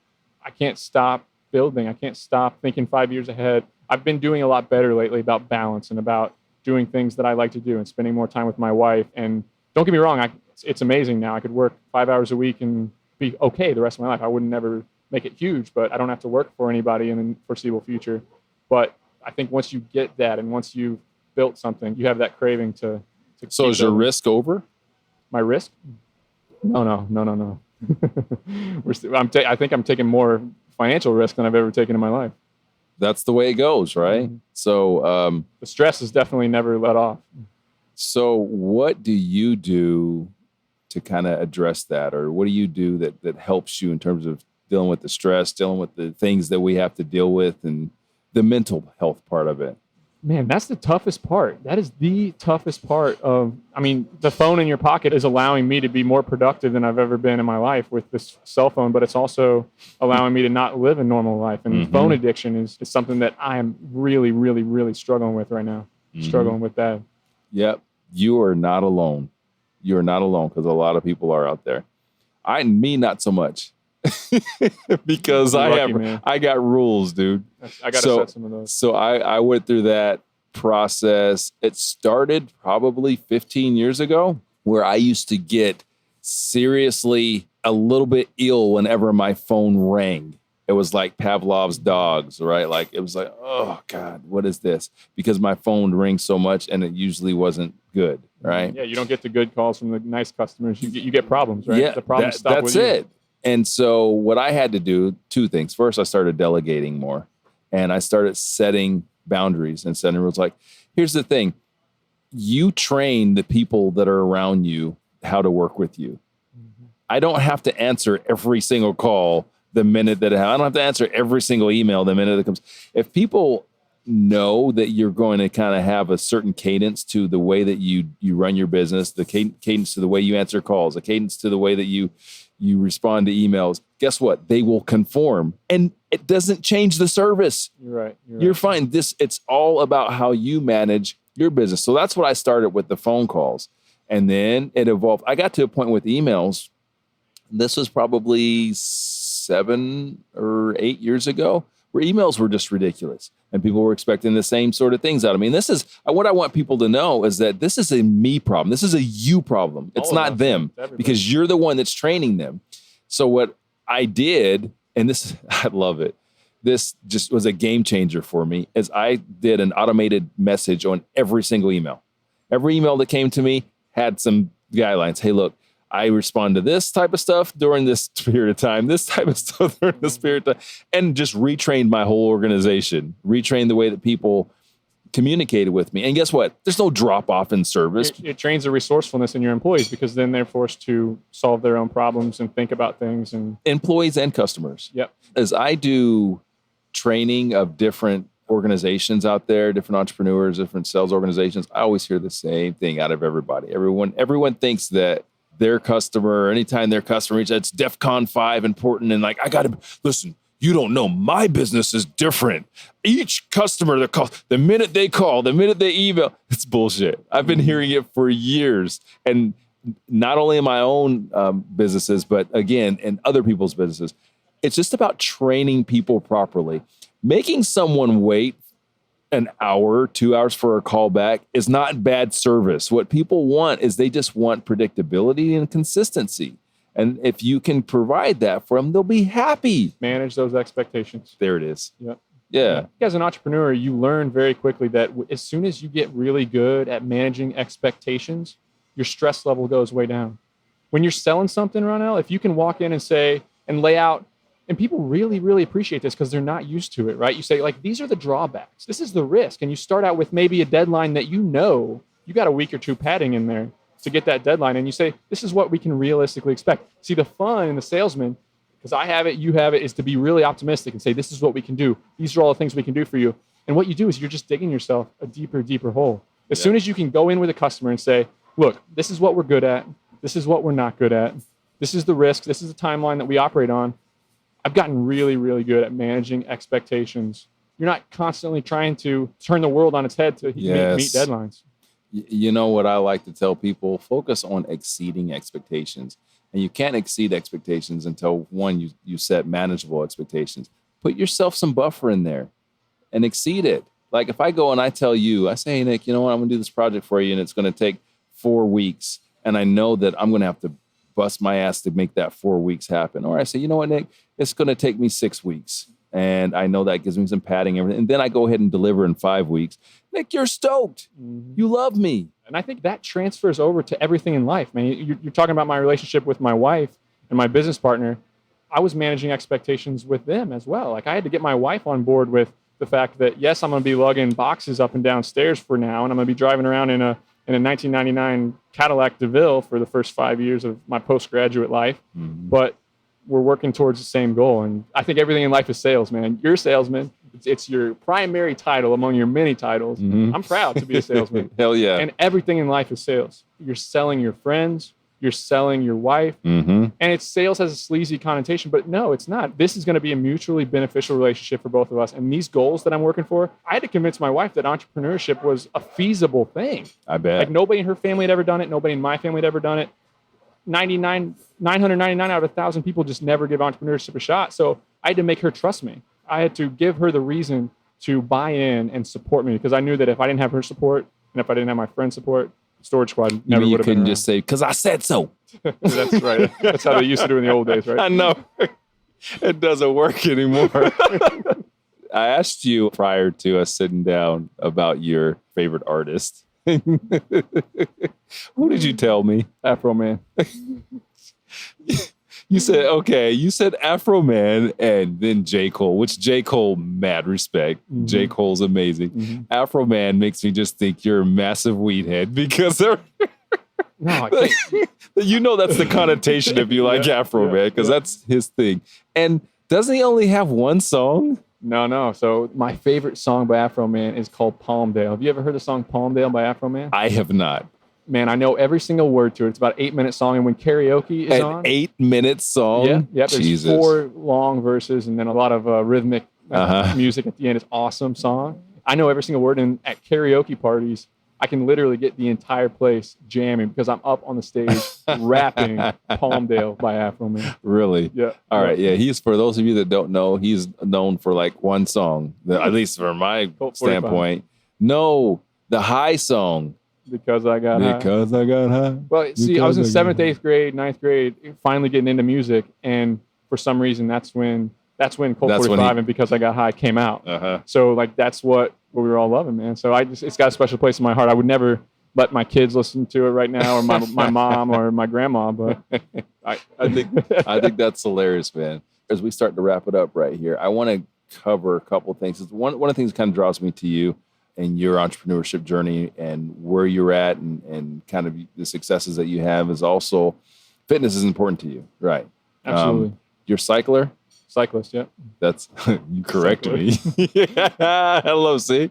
I can't stop building. I can't stop thinking 5 years ahead. I've been doing a lot better lately about balance and about doing things that I like to do and spending more time with my wife. And don't get me wrong, it's amazing now. I could work 5 hours a week and be okay the rest of my life. I would never make it huge, but I don't have to work for anybody in the foreseeable future. But I think once you get that and once you've built something, you have that craving to So is your risk over? My risk? No. I think I'm taking more financial risk than I've ever taken in my life. That's the way it goes, right? So the stress is definitely never let off. So what do you do to kind of address that? Or what do you do that helps you in terms of dealing with the stress, dealing with the things that we have to deal with and the mental health part of it? Man, that's the toughest part. That is the toughest part the phone in your pocket is allowing me to be more productive than I've ever been in my life with this cell phone, but it's also allowing me to not live a normal life. And phone addiction is something that I am really, really, really struggling with right now. Struggling with that. Yep. You are not alone. You're not alone, because a lot of people are out there. Me, not so much. Because I got rules, dude. I got to set some of those. So I went through that process. It started probably 15 years ago, where I used to get seriously a little bit ill whenever my phone rang. It was like Pavlov's dogs, right? Like it was like, oh God, what is this? Because my phone rings so much, and it usually wasn't good, right? Yeah, you don't get the good calls from the nice customers. You get problems, right? Yeah, the problems stop that's with you. it. And so what I had to do, two things. First, I started delegating more, and I started setting boundaries and setting rules. Like, here's the thing. You train the people that are around you how to work with you. I don't have to answer every single call the minute that I don't have to answer every single email the minute it comes. If people know that you're going to kind of have a certain cadence to the way that you run your business, the cadence to the way you answer calls, the cadence to the way that you respond to emails, guess what? They will conform, and it doesn't change the service. You're right. You're fine. It's all about how you manage your business. So that's what I started with, the phone calls. And then it evolved. I got to a point with emails. This was probably 7 or 8 years ago, where emails were just ridiculous. And people were expecting the same sort of things out of me. And this is what I want people to know, is that this is a me problem. This is a you problem. It's not them, because you're the one that's training them. So what I did, and this, I love it. This just was a game changer for me, is I did an automated message on every single email. Every email that came to me had some guidelines. Hey, look, I respond to this type of stuff during this period of time, this type of stuff during this period of time, and just retrained my whole organization, retrained the way that people communicated with me. And guess what? There's no drop off in service. It trains the resourcefulness in your employees, because then they're forced to solve their own problems and think about things. And employees and customers. Yep. As I do training of different organizations out there, different entrepreneurs, different sales organizations, I always hear the same thing out of everybody. Everyone thinks that their customer, anytime their customer reaches, it's DEFCON 5 important. And like, I got to listen, you don't know, my business is different. Each customer that calls, the minute they call, the minute they email, it's bullshit. I've been hearing it for years. And not only in my own businesses, but again, in other people's businesses, it's just about training people properly. Making someone wait an hour, 2 hours for a call back is not bad service. What people want is they just want predictability and consistency. And if you can provide that for them, they'll be happy. Manage those expectations. There it is. Yep. Yeah. As an entrepreneur, you learn very quickly that as soon as you get really good at managing expectations, your stress level goes way down. When you're selling something, Ronell, if you can walk in and say, and lay out, and people really, really appreciate this because they're not used to it, right? You say, like, these are the drawbacks. This is the risk. And you start out with maybe a deadline that you got a week or two padding in there to get that deadline. And you say, this is what we can realistically expect. See, the fun in the salesman, because I have it, you have it, is to be really optimistic and say, this is what we can do. These are all the things we can do for you. And what you do is you're just digging yourself a deeper, deeper hole. As soon as you can go in with a customer and say, look, this is what we're good at. This is what we're not good at. This is the risk. This is the timeline that we operate on. I've gotten really, really good at managing expectations. You're not constantly trying to turn the world on its head to meet deadlines. You know what I like to tell people? Focus on exceeding expectations. And you can't exceed expectations until, one, you set manageable expectations. Put yourself some buffer in there and exceed it. Like if I go and I tell you, I say, hey, Nick, you know what? I'm going to do this project for you and it's going to take 4 weeks. And I know that I'm going to have to bust my ass to make that 4 weeks happen. Or I say, you know what, Nick, it's going to take me 6 weeks. And I know that gives me some padding. And then I go ahead and deliver in 5 weeks. Nick, you're stoked. Mm-hmm. You love me. And I think that transfers over to everything in life, man. You're talking about my relationship with my wife and my business partner. I was managing expectations with them as well. Like I had to get my wife on board with the fact that, yes, I'm going to be lugging boxes up and down stairs for now. And I'm going to be driving around in a 1999 Cadillac DeVille for the first 5 years of my postgraduate life. Mm-hmm. But we're working towards the same goal. And I think everything in life is sales, man. You're a salesman. It's your primary title among your many titles. Mm-hmm. I'm proud to be a salesman. Hell yeah. And everything in life is sales. You're selling your friends. You're selling your wife. Mm-hmm. And sales has a sleazy connotation, but no, it's not. This is going to be a mutually beneficial relationship for both of us. And these goals that I'm working for, I had to convince my wife that entrepreneurship was a feasible thing. I bet. Like nobody in her family had ever done it. Nobody in my family had ever done it. 999 out of 1,000 people just never give entrepreneurship a shot. So I had to make her trust me. I had to give her the reason to buy in and support me because I knew that if I didn't have her support and if I didn't have my friend's support, Storage Squad never would have been. You couldn't just say, because I said so. That's right. That's how they used to do in the old days, right? I know. It doesn't work anymore. I asked you prior to us sitting down about your favorite artist. Who did you tell me? Afro Man. You said Afro Man and then J. Cole, which J. Cole, mad respect. Mm-hmm. J. Cole's amazing. Mm-hmm. Afro Man makes me just think you're a massive weed head because they're... No, I can't. You know that's the connotation if you like Afro Man because that's his thing. And doesn't he only have one song? No. So my favorite song by Afro Man is called Palmdale. Have you ever heard the song Palmdale by Afro Man? I have not. Man, I know every single word to it. It's about 8-minute song. And when karaoke is on... 8-minute song? Yeah. There's Jesus. 4 long verses and then a lot of rhythmic music at the end. It's awesome song. I know every single word. And at karaoke parties, I can literally get the entire place jamming because I'm up on the stage rapping Palmdale by Afro Man. Really? Yeah. All right. Yeah. He's, for those of you that don't know, he's known for like one song, at least from my standpoint. No, the High song. Because I got high. Well, see, I was in 7th, 8th grade, 9th grade, finally getting into music. And for some reason, that's when Colt 45 and Because I Got High came out. Uh-huh. So like, that's what we were all loving, man. So it's got a special place in my heart. I would never let my kids listen to it right now or my mom or my grandma, but I think that's hilarious, man. As we start to wrap it up right here, I want to cover a couple of things. One of the things that kind of draws me to you and your entrepreneurship journey and where you're at and kind of the successes that you have is also fitness is important to you, right? Absolutely. You're a cycler? Cyclist, yeah. That's you corrected me. Hello, see,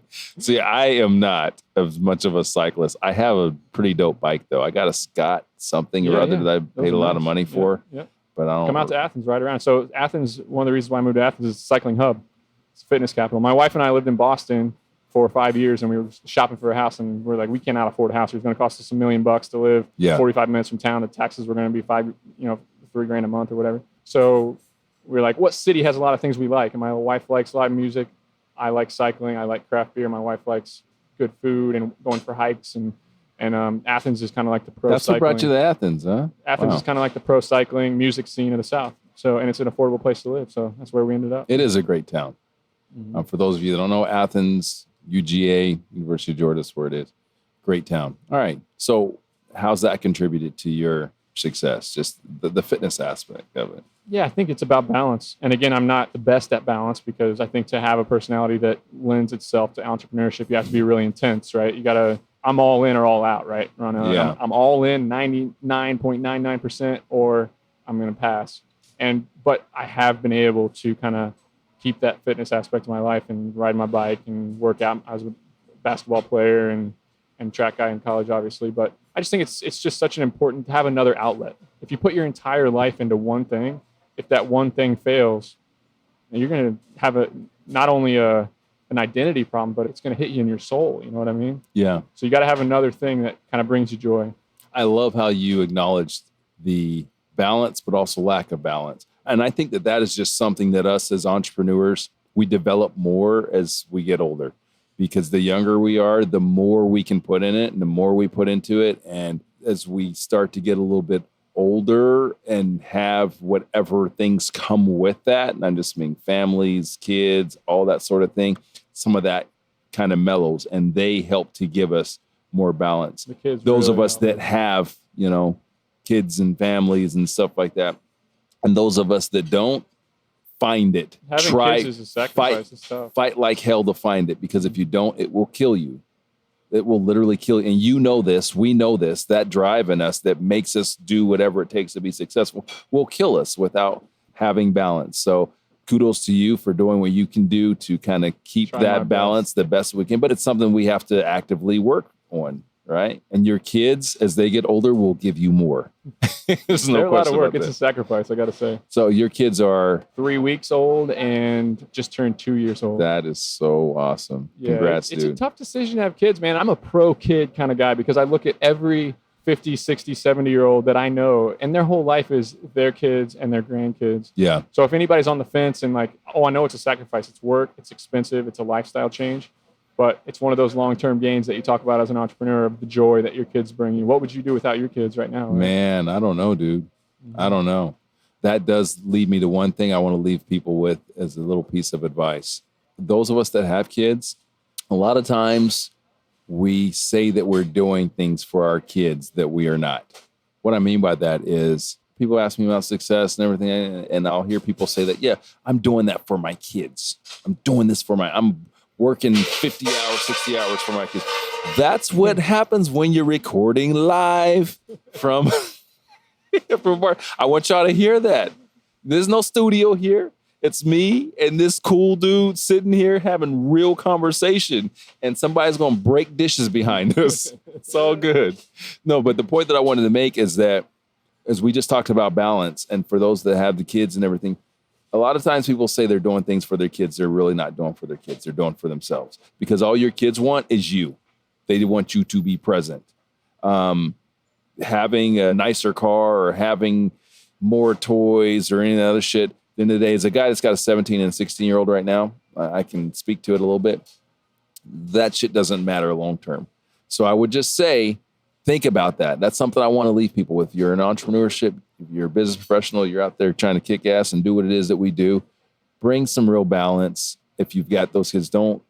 I am not as much of a cyclist. I have a pretty dope bike though. I got a Scott something or other that I paid a lot of money for. Yeah. But I don't come out to Athens right around. So Athens, one of the reasons why I moved to Athens is a cycling hub. It's a fitness capital. My wife and I lived in Boston for 5 years, and we were shopping for a house, and we're like, we cannot afford a house. It's going to cost us $1 million to live 45 minutes from town. The taxes were going to be $3,000 a month or whatever. So we're like, what city has a lot of things we like? And my wife likes live music. I like cycling. I like craft beer. My wife likes good food and going for hikes. And Athens is kind of like the pro cycling. That's what brought you to Athens, huh? Athens is kind of like the pro cycling music scene of the South. So, and it's an affordable place to live. So that's where we ended up. It is a great town. Mm-hmm. For those of you that don't know, Athens, UGA, University of Georgia, that's where it is. Great town. All right. So how's that contributed to your success? Just the fitness aspect of it. Yeah, I think it's about balance. And again, I'm not the best at balance because I think to have a personality that lends itself to entrepreneurship, you have to be really intense, right? I'm all in or all out, right? Yeah. I'm all in 99.99% or I'm going to pass. But I have been able to kind of keep that fitness aspect of my life and ride my bike and work out. I was a basketball player and track guy in college, obviously. But I just think it's just such an important to have another outlet. If you put your entire life into one thing, if that one thing fails, you're going to have not only an identity problem, but it's going to hit you in your soul. You know what I mean? Yeah. So you got to have another thing that kind of brings you joy. I love how you acknowledged the balance, but also lack of balance. And I think that is just something that us as entrepreneurs, we develop more as we get older, because the younger we are, the more we can put in it and the more we put into it. And as we start to get a little bit older and have whatever things come with that, and I'm just meaning families, kids, all that sort of thing, some of that kind of mellows and they help to give us more balance. The kids those really of us that have, kids and families and stuff like that, and those of us that don't, find it. Having kids is a sacrifice. It's tough. Fight like hell to find it, because if you don't, it will kill you. It will literally kill you. And you know this, we know this, that drive in us that makes us do whatever it takes to be successful will kill us without having balance. So kudos to you for doing what you can do to kind of keep that balance the best we can. But it's something we have to actively work on, right? And your kids, as they get older, will give you more. There's no They're a lot of work. about It's that. a sacrifice, I got to say. So your kids are 3 weeks old and just turned 2 years old. That is so awesome. Yeah, Congrats, it's dude. a tough decision to have kids, man. I'm a pro kid kind of guy because I look at every 50, 60, 70-year-old that I know, and their whole life is their kids and their grandkids. Yeah. So if anybody's on the fence and like, I know it's a sacrifice, it's work, it's expensive, it's a lifestyle change, but it's one of those long-term gains that you talk about as an entrepreneur of the joy that your kids bring you. What would you do without your kids right now? Right? Man, I don't know, dude. Mm-hmm. I don't know. That does lead me to one thing I want to leave people with as a little piece of advice. Those of us that have kids, a lot of times we say that we're doing things for our kids that we are not. What I mean by that is people ask me about success and everything, and I'll hear people say that, yeah, I'm doing that for my kids. I'm doing this for I'm working 50 hours, 60 hours for my kids. That's what happens when you're recording live from work. I want y'all to hear that. There's no studio here. It's me and this cool dude sitting here having real conversation, and somebody's going to break dishes behind us. It's all good. No, but the point that I wanted to make is that as we just talked about balance, and for those that have the kids and everything, a lot of times people say they're doing things for their kids. They're really not doing for their kids. They're doing for themselves, because all your kids want is you. They want you to be present. Having a nicer car or having more toys or any of the other shit. At the end of the day, as a guy that's got a 17 and 16-year-old right now, I can speak to it a little bit. That shit doesn't matter long term. So I would just say, think about that. That's something I want to leave people with. You're in entrepreneurship, if you're a business professional, you're out there trying to kick ass and do what it is that we do. Bring some real balance. If you've got those kids, don't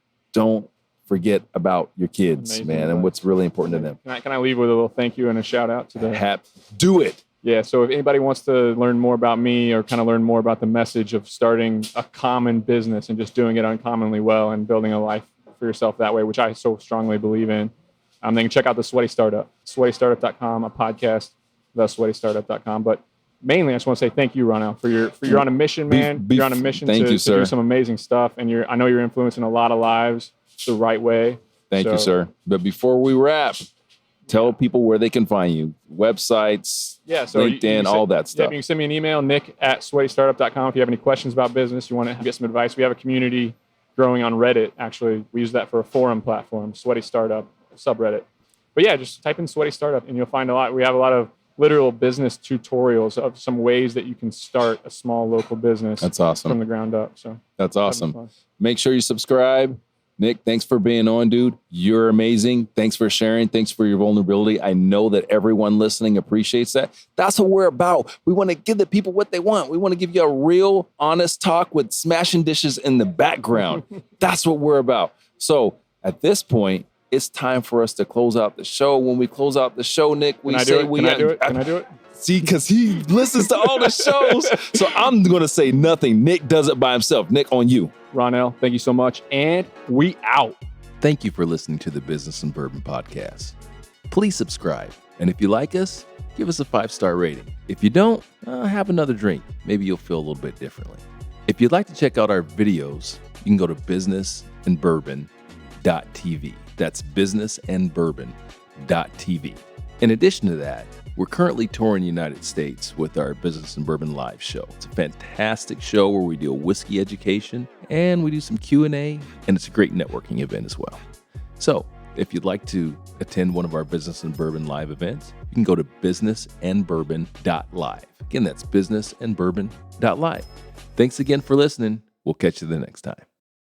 forget about your kids, Amazing man, advice. and what's really important to them. Can I leave with a little thank you and a shout out to the Do it. Yeah, so if anybody wants to learn more about me or kind of learn more about the message of starting a common business and just doing it uncommonly well and building a life for yourself that way, which I so strongly believe in, they can check out The Sweaty Startup, sweatystartup.com, a podcast, thesweatystartup.com. But mainly, I just want to say thank you, Ronell, for you're on a mission, man. You're on a mission to do some amazing stuff, and I know you're influencing a lot of lives the right way. Thank you, sir. But before we wrap, tell people where they can find you. Websites, LinkedIn, all that stuff. Yeah, you can send me an email, nick@sweatystartup.com. If you have any questions about business, you want to get some advice. We have a community growing on Reddit, actually. We use that for a forum platform, Sweaty Startup subreddit. But yeah, just type in Sweaty Startup and you'll find a lot. We have a lot of literal business tutorials of some ways that you can start a small local business. That's awesome. From the ground up. So that's awesome. Make sure you subscribe. Nick, thanks for being on, dude. You're amazing. Thanks for sharing. Thanks for your vulnerability. I know that everyone listening appreciates that. That's what we're about. We want to give the people what they want. We want to give you a real, honest talk with smashing dishes in the background. That's what we're about. So at this point, it's time for us to close out the show. When we close out the show, Nick, we say we Can I do it? See, because he listens to all the shows. So I'm going to say nothing. Nick does it by himself. Nick, on you. Ronell, thank you so much. And we out. Thank you for listening to the Business and Bourbon podcast. Please subscribe. And if you like us, give us a 5-star rating. If you don't, have another drink. Maybe you'll feel a little bit differently. If you'd like to check out our videos, you can go to businessandbourbon.tv. That's businessandbourbon.tv. In addition to that, we're currently touring the United States with our Business and Bourbon live show. It's a fantastic show where we do whiskey education and we do some Q&A, and it's a great networking event as well. So if you'd like to attend one of our Business and Bourbon live events, you can go to businessandbourbon.live. Again, that's businessandbourbon.live. Thanks again for listening. We'll catch you the next time.